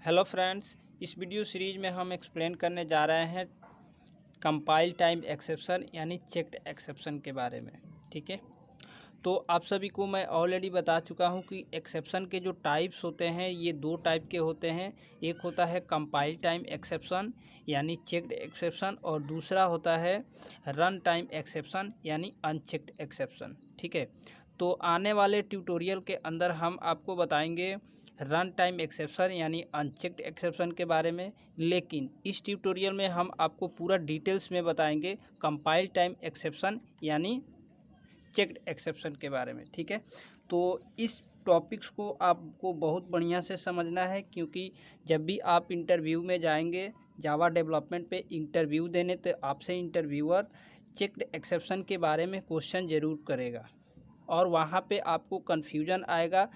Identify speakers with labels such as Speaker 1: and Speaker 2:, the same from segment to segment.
Speaker 1: Hello friends, इस video series में हम एक्सप्लेन करने जा रहे हैं कंपाइल टाइम एक्सेप्शन यानी चेक्ड एक्सेप्शन के बारे में। ठीक है, तो आप सभी को मैं ऑलरेडी बता चुका हूं कि एक्सेप्शन के जो टाइप्स होते हैं ये दो टाइप के होते हैं। एक होता है कंपाइल टाइम एक्सेप्शन यानी चेक्ड एक्सेप्शन और दूसरा होता है रन टाइम एक्सेप्शन यानी अनचेक्ड एक्सेप्शन। ठीक है, तो आने वाले ट्यूटोरियल के अंदर हम आपको बताएंगे रन टाइम एक्सेप्शन यानी अनचेक्ड एक्सेप्शन के बारे में, लेकिन इस ट्यूटोरियल में हम आपको पूरा डिटेल्स में बताएंगे कंपाइल टाइम एक्सेप्शन यानी चेक्ड एक्सेप्शन के बारे में। ठीक है, तो इस टॉपिक्स को आपको बहुत बढ़िया से समझना है, क्योंकि जब भी आप इंटरव्यू में जाएंगे जावा डेवलपमेंट पे इंटरव्यू देने, तो आपसे इंटरव्यूअर चेक्ड एक्सेप्शन के बारे में क्वेश्चन ज़रूर करेगा और वहाँ पे आपको कन्फ्यूजन आएगा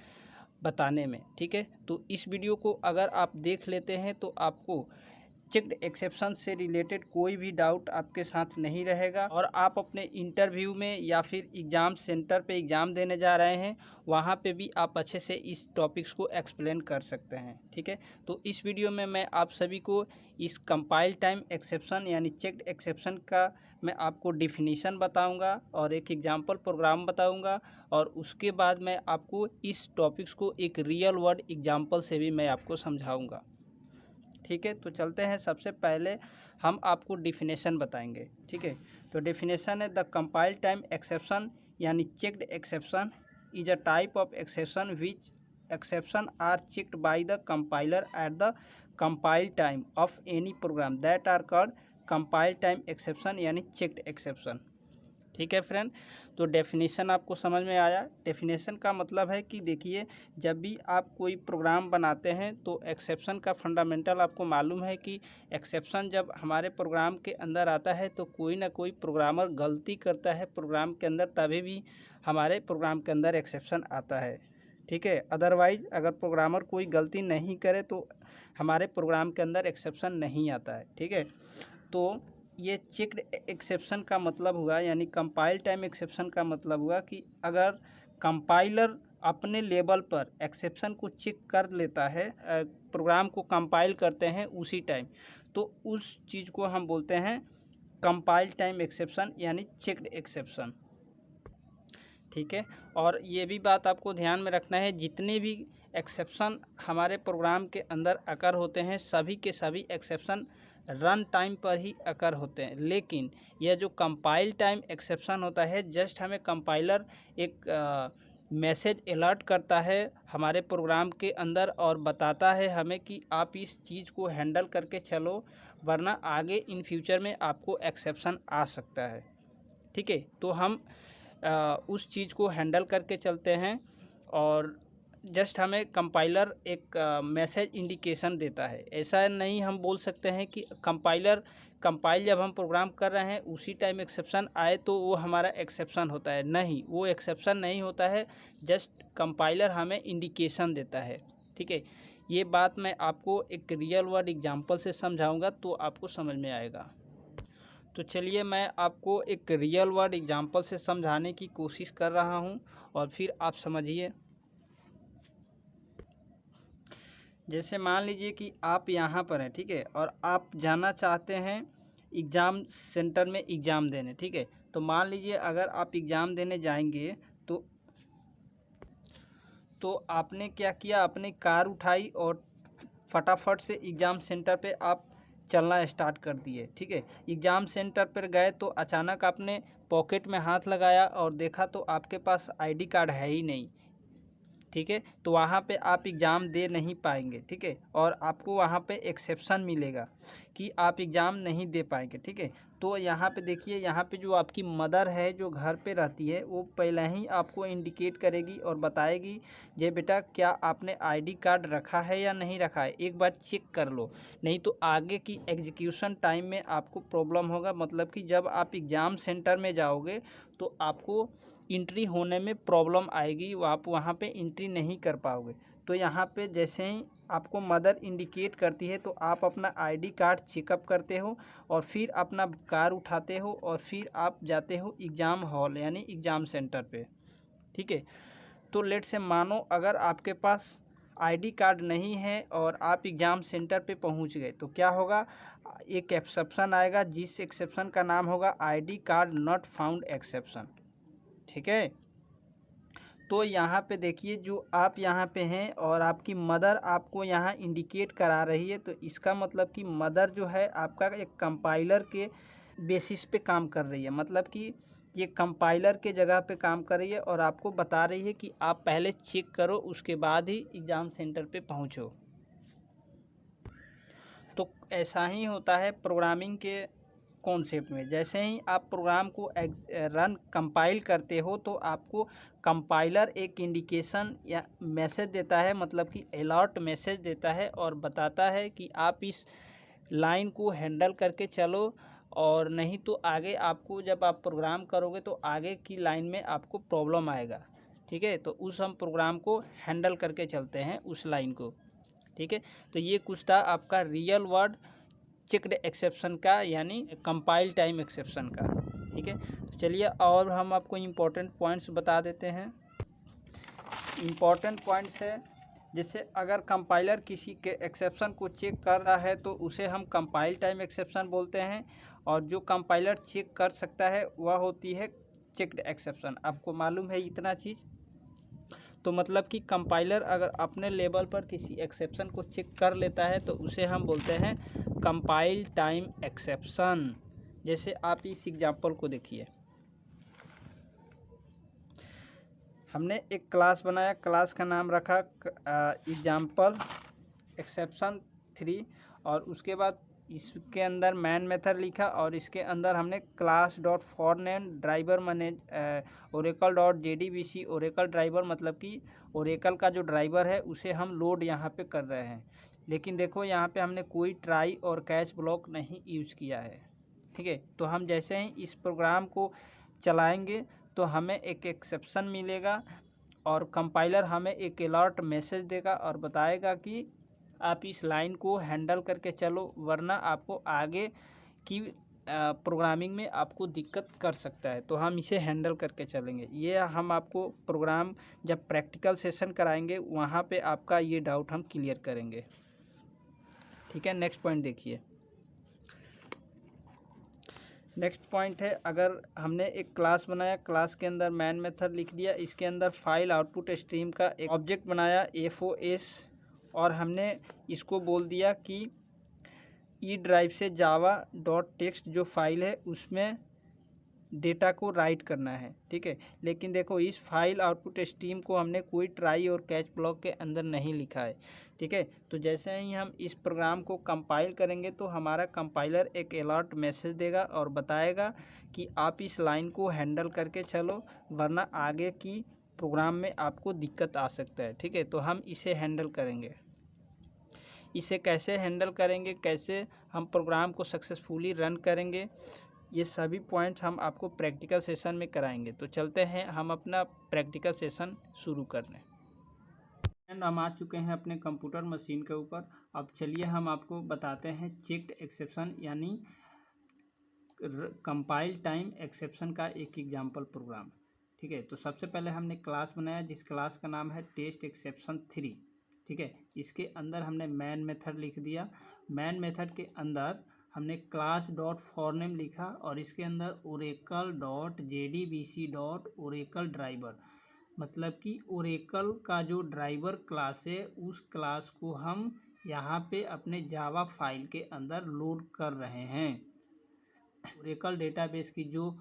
Speaker 1: बताने में। ठीक है, तो इस वीडियो को अगर आप देख लेते हैं तो आपको चेक्ड एक्सेप्शन से रिलेटेड कोई भी डाउट आपके साथ नहीं रहेगा और आप अपने इंटरव्यू में या फिर एग्ज़ाम सेंटर पे एग्ज़ाम देने जा रहे हैं वहाँ पे भी आप अच्छे से इस टॉपिक्स को एक्सप्लेन कर सकते हैं। ठीक है, तो इस वीडियो में मैं आप सभी को इस कंपाइल टाइम एक्सेप्शन यानी चेक्ड एक्सेप्शन का मैं आपको डिफिनीशन बताऊंगा और एक एग्जांपल प्रोग्राम बताऊंगा और उसके बाद मैं आपको इस टॉपिक्स को एक रियल वर्ड एग्जांपल से भी मैं आपको समझाऊंगा। ठीक है, तो चलते हैं। सबसे पहले हम आपको डिफिनेशन बताएंगे। ठीक है, तो डिफिनेशन है द कंपाइल टाइम एक्सेप्शन यानी checked exception is a type of exception which exception are checked by the compiler at the compile time of any program that are called compile time exception यानी checked exception. ठीक है friend, तो definition आपको समझ में आया। Definition का मतलब है कि देखिए, जब भी आप कोई प्रोग्राम बनाते हैं तो एक्सेप्शन का फंडामेंटल आपको मालूम है कि एक्सेप्शन जब हमारे प्रोग्राम के अंदर आता है तो कोई ना कोई प्रोग्रामर गलती करता है प्रोग्राम के अंदर, तभी भी हमारे प्रोग्राम के अंदर एक्सेप्शन आता है। ठीक है, अदरवाइज अगर प्रोग्रामर कोई गलती नहीं करे तो हमारे प्रोग्राम के अंदर एक्सेप्शन नहीं आता है। ठीक है, तो ये चेक्ड एक्सेप्शन का मतलब हुआ यानी कंपाइल टाइम एक्सेप्शन का मतलब हुआ कि अगर कंपाइलर अपने लेवल पर एक्सेप्शन को चेक कर लेता है, प्रोग्राम को कंपाइल करते हैं उसी टाइम, तो उस चीज़ को हम बोलते हैं कंपाइल टाइम एक्सेप्शन यानी चेक्ड एक्सेप्शन। ठीक है, और ये भी बात आपको ध्यान में रखना है, जितने भी एक्सेप्शन हमारे प्रोग्राम के अंदर अकर होते हैं सभी के सभी एक्सेप्शन रन टाइम पर ही अकर होते हैं, लेकिन यह जो कंपाइल टाइम एक्सेप्शन होता है जस्ट हमें कंपाइलर एक मैसेज अलर्ट करता है हमारे प्रोग्राम के अंदर और बताता है हमें कि आप इस चीज़ को हैंडल करके चलो, वरना आगे इन फ्यूचर में आपको एक्सेप्शन आ सकता है। ठीक है, तो हम उस चीज़ को हैंडल करके चलते हैं और जस्ट हमें कंपाइलर एक मैसेज इंडिकेशन देता है। ऐसा नहीं हम बोल सकते हैं कि कंपाइल जब हम प्रोग्राम कर रहे हैं उसी टाइम एक्सेप्शन आए तो वो हमारा एक्सेप्शन होता है। नहीं, वो एक्सेप्शन नहीं होता है, जस्ट कंपाइलर हमें इंडिकेशन देता है। ठीक है, ये बात मैं आपको एक रियल वर्ड एग्जांपल से समझाऊंगा तो आपको समझ में आएगा। तो चलिए मैं आपको एक रियल वर्ड एग्जांपल से समझाने की कोशिश कर रहा हूं और फिर आप समझिए। जैसे मान लीजिए कि आप यहाँ पर हैं, ठीक है, और आप जाना चाहते हैं एग्ज़ाम सेंटर में एग्ज़ाम देने। ठीक है, तो मान लीजिए अगर आप एग्ज़ाम देने जाएंगे तो आपने क्या किया, आपने कार उठाई और फटाफट से एग्ज़ाम सेंटर पे आप चलना स्टार्ट कर दिए। ठीक है, एग्ज़ाम सेंटर पर गए तो अचानक आपने पॉकेट में हाथ लगाया और देखा तो आपके पास आईडी कार्ड है ही नहीं। ठीक है, तो वहाँ पे आप एग्ज़ाम दे नहीं पाएंगे। ठीक है, और आपको वहाँ पे एक्सेप्शन मिलेगा कि आप एग्ज़ाम नहीं दे पाएंगे। ठीक है, तो यहाँ पे देखिए, यहाँ पे जो आपकी मदर है जो घर पे रहती है वो पहले ही आपको इंडिकेट करेगी और बताएगी, जे बेटा क्या आपने आईडी कार्ड रखा है या नहीं रखा है, एक बार चेक कर लो, नहीं तो आगे की एग्जीक्यूशन टाइम में आपको प्रॉब्लम होगा। मतलब कि जब आप एग्ज़ाम सेंटर में जाओगे तो आपको एंट्री होने में प्रॉब्लम आएगी, आप वहाँ पे एंट्री नहीं कर पाओगे। तो यहाँ पे जैसे ही आपको मदर इंडिकेट करती है तो आप अपना आईडी कार्ड चेकअप करते हो और फिर अपना कार उठाते हो और फिर आप जाते हो एग्ज़ाम हॉल यानी एग्ज़ाम सेंटर पे। ठीक है, तो लेट से मानो अगर आपके पास आईडी कार्ड नहीं है और आप एग्ज़ाम सेंटर पे पहुंच गए तो क्या होगा, एक एक्सेप्शन आएगा जिस एक्सेप्शन का नाम होगा ID card not found exception. ठीक है, तो यहाँ पे देखिए जो आप यहाँ पे हैं और आपकी मदर आपको यहाँ इंडिकेट करा रही है, तो इसका मतलब कि मदर जो है आपका एक कंपाइलर के बेसिस पे काम कर रही है, मतलब कि ये कंपाइलर के जगह पे काम कर रही है और आपको बता रही है कि आप पहले चेक करो उसके बाद ही एग्ज़ाम सेंटर पे पहुँचो। तो ऐसा ही होता है प्रोग्रामिंग के कॉन्सेप्ट में। जैसे ही आप प्रोग्राम को रन कंपाइल करते हो तो आपको कंपाइलर एक इंडिकेशन या मैसेज देता है, मतलब कि अलर्ट मैसेज देता है और बताता है कि आप इस लाइन को हैंडल करके चलो, और नहीं तो आगे आपको जब आप प्रोग्राम करोगे तो आगे की लाइन में आपको प्रॉब्लम आएगा। ठीक है, तो उस हम प्रोग्राम को हैंडल करके चलते हैं उस लाइन को। ठीक है, तो ये कुछ था आपका रियल वर्ड चेक्ड एक्सेप्शन का, यानी कंपाइल टाइम एक्सेप्शन का। ठीक है, तो चलिए और हम आपको इम्पोर्टेंट पॉइंट्स बता देते हैं। इम्पोर्टेंट पॉइंट्स है, जैसे अगर कंपाइलर किसी के एक्सेप्शन को चेक कर रहा है तो उसे हम कंपाइल टाइम एक्सेप्शन बोलते हैं, और जो कंपाइलर चेक कर सकता है वह होती है चेक्ड एक्सेप्शन। आपको मालूम है इतना चीज़, तो मतलब कि कंपाइलर अगर अपने लेवल पर किसी एक्सेप्शन को चेक कर लेता है तो उसे हम बोलते हैं कंपाइल टाइम एक्सेप्शन। जैसे आप इस एग्जांपल को देखिए, हमने एक क्लास बनाया, क्लास का नाम रखा एग्जांपल एक्सेप्शन 3, और उसके बाद इसके अंदर मैन मेथड लिखा और इसके अंदर हमने class dot for name driver manage Oracle dot JDBC Oracle driver, मतलब कि ओरेकल का जो ड्राइवर है उसे हम लोड यहाँ पे कर रहे हैं। लेकिन देखो यहाँ पे हमने कोई ट्राई और कैच ब्लॉक नहीं यूज़ किया है। ठीक है, तो हम जैसे ही इस प्रोग्राम को चलाएंगे तो हमें एक एक्सेप्शन मिलेगा और कंपाइलर हमें एक अलर्ट मैसेज देगा और बताएगा कि आप इस लाइन को हैंडल करके चलो, वरना आपको आगे की प्रोग्रामिंग में आपको दिक्कत कर सकता है। तो हम इसे हैंडल करके चलेंगे। ये हम आपको प्रोग्राम जब प्रैक्टिकल सेशन कराएंगे वहाँ पे आपका ये डाउट हम क्लियर करेंगे। ठीक है, नेक्स्ट पॉइंट देखिए। नेक्स्ट पॉइंट है, अगर हमने एक क्लास बनाया, क्लास के अंदर मैन मेथड लिख दिया, इसके अंदर फाइल आउटपुट स्ट्रीम का एक ऑब्जेक्ट बनाया FOS, और हमने इसको बोल दिया कि ई ड्राइव से जावा डॉट टेक्स्ट जो फाइल है उसमें डेटा को राइट करना है। ठीक है, लेकिन देखो इस फाइल आउटपुट स्ट्रीम को हमने कोई ट्राई और कैच ब्लॉक के अंदर नहीं लिखा है। ठीक है, तो जैसे ही हम इस प्रोग्राम को कंपाइल करेंगे तो हमारा कंपाइलर एक अलर्ट मैसेज देगा और बताएगा कि आप इस लाइन को हैंडल करके चलो, वरना आगे की प्रोग्राम में आपको दिक्कत आ सकता है। ठीक है, तो हम इसे हैंडल करेंगे। इसे कैसे हैंडल करेंगे, कैसे हम प्रोग्राम को सक्सेसफुली रन करेंगे, ये सभी पॉइंट्स हम आपको प्रैक्टिकल सेशन में कराएंगे। तो चलते हैं हम अपना प्रैक्टिकल सेशन शुरू करने। एंड हम आ चुके हैं अपने कंप्यूटर मशीन के ऊपर। अब चलिए हम आपको बताते हैं चेक्ड एक्सेप्शन यानी कंपाइल टाइम एक्सेप्शन का एक एग्जांपल प्रोग्राम। ठीक है, तो सबसे पहले हमने क्लास बनाया जिस क्लास का नाम है टेस्ट एक्सेप्शन 3। ठीक है, इसके अंदर हमने मैन मेथड लिख दिया। मैन मेथड के अंदर हमने क्लास डॉट फॉर नेम लिखा और इसके अंदर Oracle dot JDBC dot Oracle driver, मतलब कि ओरेकल का जो ड्राइवर क्लास है उस क्लास को हम यहाँ पे अपने जावा फाइल के अंदर लोड कर रहे हैं। ओरेकल डेटाबेस की जो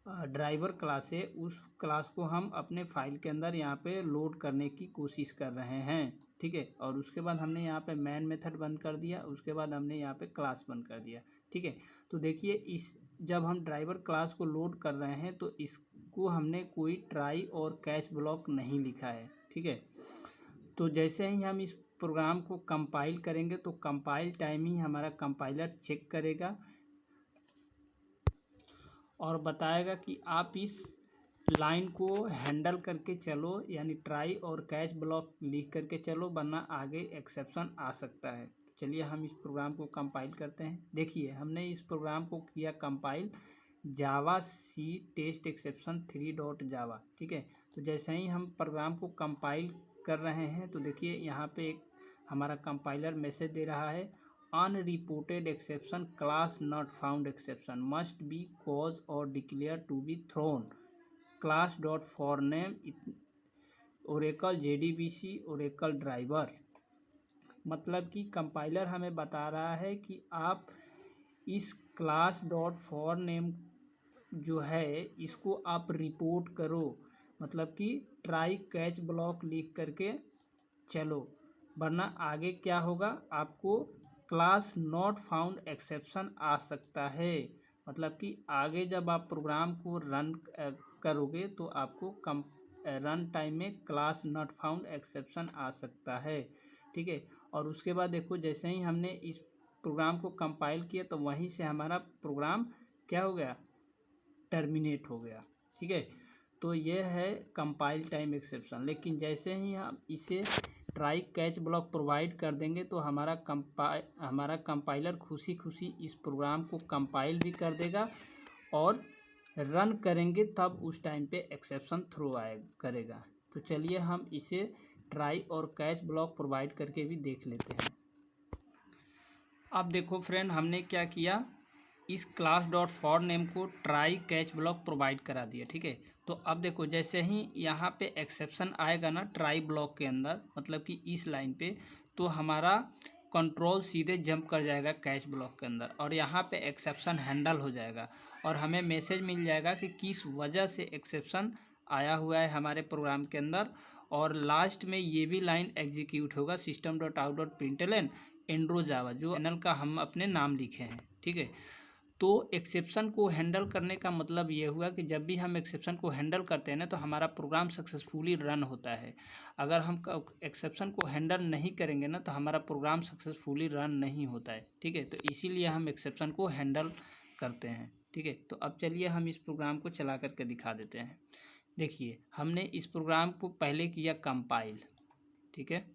Speaker 1: ड्राइवर क्लास है उस क्लास को हम अपने फाइल के अंदर यहाँ पे लोड करने की कोशिश कर रहे हैं। ठीक है, और उसके बाद हमने यहाँ पे मैन मेथड बंद कर दिया, उसके बाद हमने यहाँ पे क्लास बंद कर दिया। ठीक है, तो देखिए इस जब हम ड्राइवर क्लास को लोड कर रहे हैं तो इसको हमने कोई ट्राई और कैच ब्लॉक नहीं लिखा है। ठीक है, तो जैसे ही हम इस प्रोग्राम को कंपाइल करेंगे तो कंपाइल टाइम ही हमारा कंपाइलर चेक करेगा और बताएगा कि आप इस लाइन को हैंडल करके चलो, यानी ट्राई और कैच ब्लॉक लिख करके चलो, वरना आगे एक्सेप्शन आ सकता है। चलिए हम इस प्रोग्राम को कंपाइल करते हैं। देखिए हमने इस प्रोग्राम को किया compile javac test exception 3 dot जावा। ठीक है, तो जैसे ही हम प्रोग्राम को कंपाइल कर रहे हैं तो देखिए यहाँ पे एक हमारा कंपाइलर मैसेज दे रहा है, unreported exception class not found exception must be caught or declared to be thrown class dot for name Oracle JDBC Oracle driver. मतलब कि कंपाइलर हमें बता रहा है कि आप इस क्लास डॉट फॉर नेम जो है इसको आप रिपोर्ट करो, मतलब कि ट्राई कैच ब्लॉक लिख करके चलो, वरना आगे क्या होगा, आपको क्लास नॉट फाउंड एक्सेप्शन आ सकता है। मतलब कि आगे जब आप प्रोग्राम को रन करोगे तो आपको रन टाइम में क्लास नॉट फाउंड एक्सेप्शन आ सकता है, ठीक है। और उसके बाद देखो जैसे ही हमने इस प्रोग्राम को कंपाइल किया तो वहीं से हमारा प्रोग्राम क्या हो गया, टर्मिनेट हो गया, ठीक है। तो ये है कंपाइल टाइम एक्सेप्शन। लेकिन जैसे ही हम इसे ट्राई कैच ब्लॉक प्रोवाइड कर देंगे तो हमारा कंपाइलर खुशी खुशी इस प्रोग्राम को कंपाइल भी कर देगा और रन करेंगे तब उस टाइम पे एक्सेप्शन थ्रो करेगा। तो चलिए हम इसे ट्राई और कैच ब्लॉक प्रोवाइड करके भी देख लेते हैं। अब देखो फ्रेंड, हमने क्या किया, इस क्लास डॉट फॉर नेम को ट्राई कैच ब्लॉक प्रोवाइड करा दिया, ठीक है। तो अब देखो जैसे ही यहाँ पे एक्सेप्शन आएगा ना ट्राई ब्लॉक के अंदर, मतलब कि इस लाइन पे, तो हमारा कंट्रोल सीधे जंप कर जाएगा कैच ब्लॉक के अंदर और यहाँ पे एक्सेप्शन हैंडल हो जाएगा और हमें मैसेज मिल जाएगा कि किस वजह से एक्सेप्शन आया हुआ है हमारे प्रोग्राम के अंदर। और लास्ट में ये भी लाइन एग्जीक्यूट होगा, system dot out dot println Andro Java, जो चैनल का हम अपने नाम लिखे हैं, ठीक है। तो एक्सेप्शन को हैंडल करने का मतलब ये हुआ कि जब भी हम एक्सेप्शन को हैंडल करते हैं ना तो हमारा प्रोग्राम सक्सेसफुली रन होता है। अगर हम एक्सेप्शन को हैंडल नहीं करेंगे ना तो हमारा प्रोग्राम सक्सेसफुली रन नहीं होता है, ठीक है। तो इसीलिए हम एक्सेप्शन को हैंडल करते हैं, ठीक है। तो अब चलिए हम इस प्रोग्राम को चला करके दिखा देते हैं। देखिए हमने इस प्रोग्राम को पहले किया कंपाइल, ठीक है,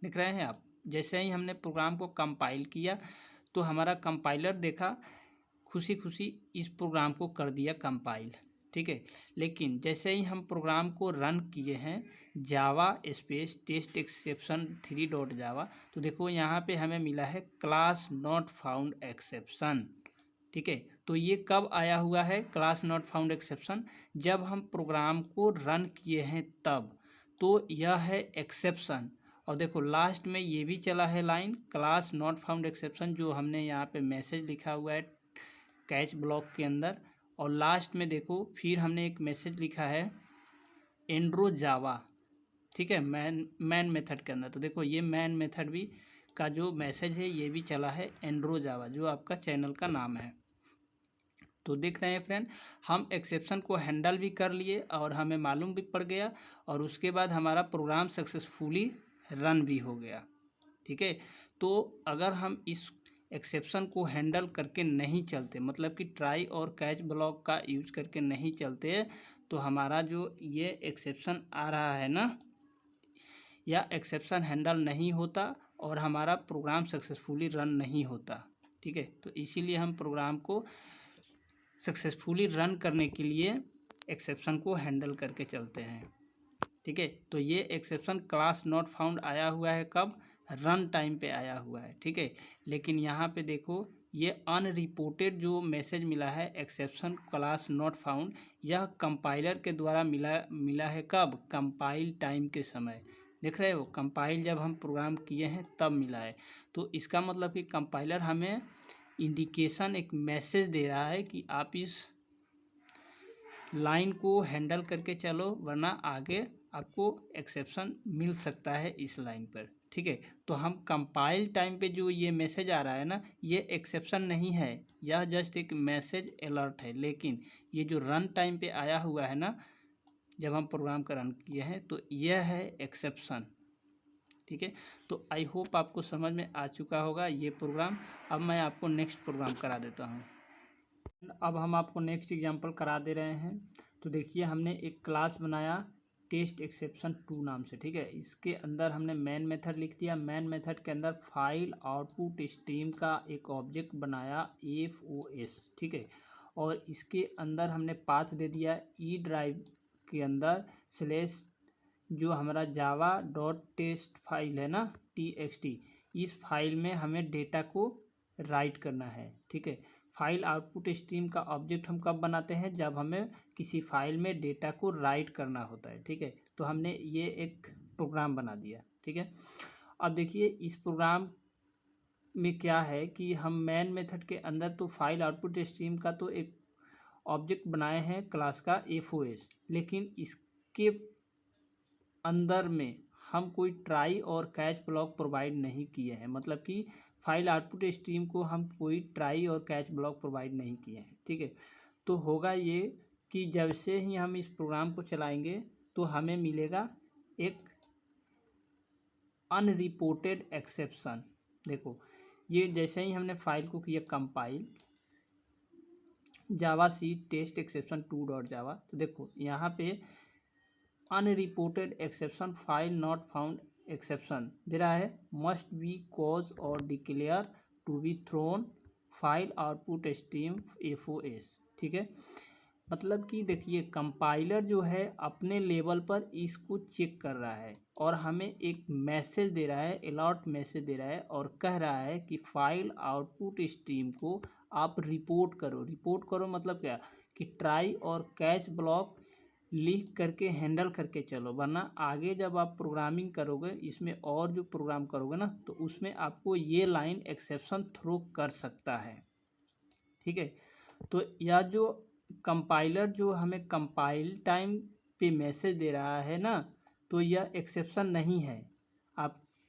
Speaker 1: दिख रहे हैं आप। जैसे ही हमने प्रोग्राम को कंपाइल किया तो हमारा कंपाइलर देखा खुशी खुशी इस प्रोग्राम को कर दिया कंपाइल, ठीक है। लेकिन जैसे ही हम प्रोग्राम को रन किए हैं Java space test exception 3 dot Java, तो देखो यहाँ पे हमें मिला है क्लास नॉट फाउंड एक्सेप्शन, ठीक है। तो ये कब आया हुआ है क्लास नॉट फाउंड एक्सेप्शन, जब हम प्रोग्राम को रन किए हैं तब। तो यह है एक्सेप्शन। और देखो लास्ट में ये भी चला है line class not found exception, जो हमने यहाँ पे मैसेज लिखा हुआ है कैच ब्लॉक के अंदर। और लास्ट में देखो फिर हमने एक मैसेज लिखा है एंड्रो जावा, ठीक है, मैन मेथड के अंदर। तो देखो ये मैन मेथड भी का जो मैसेज है ये भी चला है एंड्रो जावा, जो आपका चैनल का नाम है। तो देख रहे हैं फ्रेंड, हम एक्सेप्शन को हैंडल भी कर लिए और हमें मालूम भी पड़ गया और उसके बाद हमारा प्रोग्राम सक्सेसफुली रन भी हो गया, ठीक है। तो अगर हम इस एक्सेप्शन को हैंडल करके नहीं चलते, मतलब कि ट्राई और कैच ब्लॉक का यूज करके नहीं चलते, तो हमारा जो ये एक्सेप्शन आ रहा है ना, या एक्सेप्शन हैंडल नहीं होता और हमारा प्रोग्राम सक्सेसफुली रन नहीं होता, ठीक है। तो इसीलिए हम प्रोग्राम को सक्सेसफुली रन करने के लिए एक्सेप्शन को हैंडल करके चलते हैं, ठीक है। तो ये एक्सेप्शन क्लास नॉट फाउंड आया हुआ है कब, रन टाइम पे आया हुआ है, ठीक है। लेकिन यहाँ पे देखो ये अनरिपोर्टेड जो मैसेज मिला है एक्सेप्शन क्लास नॉट फाउंड, यह कंपाइलर के द्वारा मिला है कब, कंपाइल टाइम के समय। देख रहे हो, कंपाइल जब हम प्रोग्राम किए हैं तब मिला है। तो इसका मतलब कि कंपाइलर हमें इंडिकेशन, एक मैसेज दे रहा है कि आप इस लाइन को हैंडल करके चलो, वरना आगे आपको एक्सेप्शन मिल सकता है इस लाइन पर, ठीक है। तो हम कंपाइल टाइम पे जो ये मैसेज आ रहा है ना, ये एक्सेप्शन नहीं है, यह जस्ट एक मैसेज अलर्ट है। लेकिन ये जो रन टाइम पे आया हुआ है ना, जब हम प्रोग्राम का रन किए हैं, तो यह है एक्सेप्शन, ठीक है। तो आई होप आपको समझ में आ चुका होगा ये प्रोग्राम। अब मैं आपको नेक्स्ट प्रोग्राम करा देता हूँ। अब हम आपको नेक्स्ट एग्जांपल करा दे रहे हैं। तो देखिए हमने एक क्लास बनाया टेस्ट एक्सेप्शन 2 नाम से, ठीक है। इसके अंदर हमने मैन मेथड लिख दिया। मैन मेथड के अंदर फाइल आउटपुट स्ट्रीम का एक ऑब्जेक्ट बनाया FOS, ठीक है। और इसके अंदर हमने पाथ दे दिया ई ड्राइव के अंदर जो हमारा java.txt फाइल है ना, txt, इस फाइल में हमें डेटा को राइट करना है। ठीक है, फाइल आउटपुट स्ट्रीम का ऑब्जेक्ट हम कब बनाते हैं, जब हमें किसी फाइल में डेटा को राइट करना होता है। ठीक है, तो हमने ये एक प्रोग्राम बना दिया। ठीक है, अब देखिए इस प्रोग्राम में क्या है कि हम मेन मेथड के अंदर तो फाइल आउटपुट स्ट्रीम का तो एक ऑब्जेक्ट बनाए हैं क्लास का FOS, लेकिन इसके अंदर में हम कोई ट्राई और कैच ब्लॉक प्रोवाइड नहीं किए हैं। मतलब कि फाइल आउटपुट स्ट्रीम को हम कोई ट्राई और कैच ब्लॉक प्रोवाइड नहीं किए हैं। ठीक है, तो होगा ये कि जब से ही हम इस प्रोग्राम को चलाएंगे तो हमें मिलेगा एक अनरिपोर्टेड एक्सेप्शन। देखो ये जैसे ही हमने फाइल को किया compile javac test exception 2.java, तो देखो यहाँ पे unreported exception file not found exception दे रहा है, must be caught or declared to be thrown file output stream FOS। ठीक है, मतलब कि देखिए कंपाइलर जो है अपने लेवल पर इसको चेक कर रहा है और हमें एक मैसेज दे रहा है, अलर्ट मैसेज दे रहा है और कह रहा है कि फाइल आउटपुट स्ट्रीम को आप रिपोर्ट करो। रिपोर्ट करो मतलब क्या कि ट्राई और कैच ब्लॉक लिख करके हैंडल करके चलो, वरना आगे जब आप प्रोग्रामिंग करोगे इसमें और जो प्रोग्राम करोगे ना तो उसमें आपको ये लाइन एक्सेप्शन थ्रो कर सकता है। ठीक है, तो यह जो कंपाइलर जो हमें कंपाइल टाइम पे मैसेज दे रहा है ना, तो यह एक्सेप्शन नहीं है।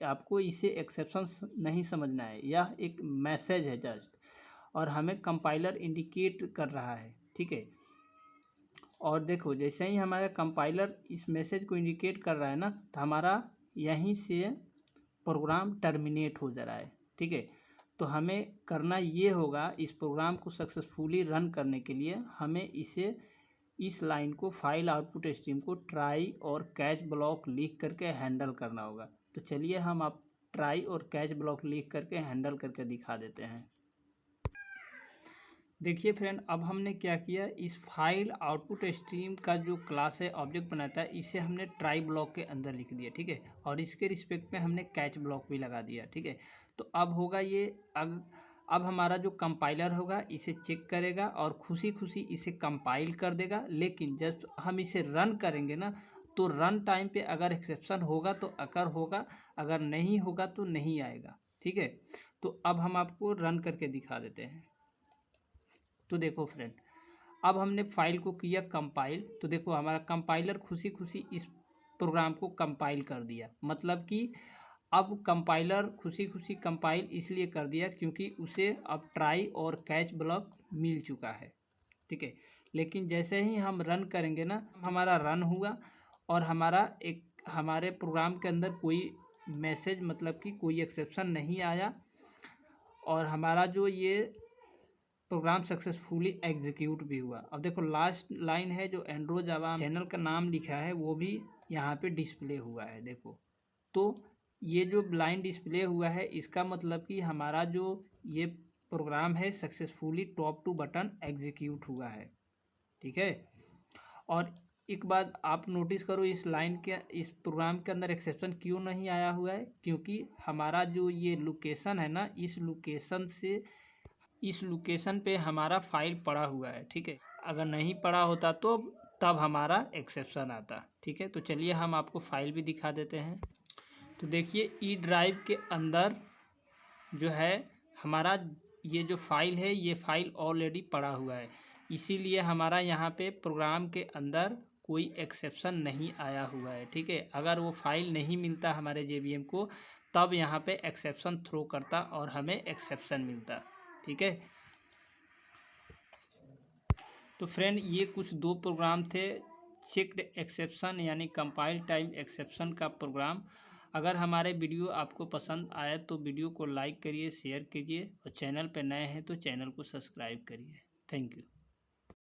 Speaker 1: आपको इसे एक्सेप्शन नहीं समझना है, यह एक मैसेज है जस्ट, और हमें कंपाइलर इंडिकेट कर रहा है। ठीक है, और देखो जैसे ही हमारा कंपाइलर इस मैसेज को इंडिकेट कर रहा है ना, तो हमारा यहीं से प्रोग्राम टर्मिनेट हो जा रहा है। ठीक है, तो हमें करना ये होगा, इस प्रोग्राम को सक्सेसफुली रन करने के लिए हमें इस लाइन को फाइल आउटपुट स्ट्रीम को ट्राई और कैच ब्लॉक लिख करके हैंडल करना होगा। तो चलिए हम आप ट्राई और कैच ब्लॉक लिख करके हैंडल करके दिखा देते हैं। देखिए फ्रेंड, अब हमने क्या किया, इस फाइल आउटपुट स्ट्रीम का जो क्लास है ऑब्जेक्ट बनाता है, इसे हमने ट्राई ब्लॉक के अंदर लिख दिया। ठीक है, और इसके रिस्पेक्ट में हमने कैच ब्लॉक भी लगा दिया। ठीक है, तो अब होगा ये अब हमारा जो कंपाइलर होगा इसे चेक करेगा और खुशी खुशी इसे कंपाइल कर देगा। लेकिन जब हम इसे रन करेंगे ना, तो रन टाइम पे अगर एक्सेप्शन होगा तो अकर होगा, अगर नहीं होगा तो नहीं आएगा। ठीक है, तो अब हम आपको रन करके दिखा देते हैं। तो देखो फ्रेंड, अब हमने फाइल को किया कंपाइल, तो देखो हमारा कंपाइलर खुशी खुशी इस प्रोग्राम को कंपाइल कर दिया। मतलब कि अब कंपाइलर खुशी खुशी कंपाइल इसलिए कर दिया क्योंकि उसे अब ट्राई और कैच ब्लॉक मिल चुका है। ठीक है, लेकिन जैसे ही हम रन करेंगे ना, हमारा रन हुआ और हमारे प्रोग्राम के अंदर कोई मैसेज मतलब कि कोई एक्सेप्शन नहीं आया और हमारा जो ये प्रोग्राम सक्सेसफुली एग्जीक्यूट भी हुआ। अब देखो लास्ट लाइन है जो एंड्रो जावा चैनल का नाम लिखा है वो भी यहाँ पे डिस्प्ले हुआ है। देखो, तो ये जो लाइन डिस्प्ले हुआ है इसका मतलब कि हमारा जो ये प्रोग्राम है successfully top to button execute हुआ है। ठीक है, और एक बात आप नोटिस करो, इस प्रोग्राम के अंदर एक्सेप्शन क्यों नहीं आया हुआ है, क्योंकि हमारा जो ये लोकेशन है ना, इस लोकेशन पे हमारा फाइल पड़ा हुआ है। ठीक है, अगर नहीं पड़ा होता तो तब हमारा एक्सेप्शन आता। ठीक है, तो चलिए हम आपको फाइल भी दिखा देते हैं। तो देखिए ई ड्राइव के अंदर जो है हमारा ये जो फाइल है, ये फाइल ऑलरेडी पड़ा हुआ है, इसीलिए हमारा यहाँ पे प्रोग्राम के अंदर कोई एक्सेप्शन नहीं आया हुआ है। ठीक है, अगर वो फाइल नहीं मिलता हमारे JVM को, तब यहाँ पे एक्सेप्शन थ्रो करता और हमें एक्सेप्शन मिलता। ठीक है, तो फ्रेंड ये कुछ दो प्रोग्राम थे चेक्ड एक्सेप्शन यानी कंपाइल टाइम एक्सेप्शन का प्रोग्राम। अगर हमारे वीडियो आपको पसंद आया तो वीडियो को लाइक करिए, शेयर कीजिए और चैनल पर नए हैं तो चैनल को सब्सक्राइब करिए। Thank you.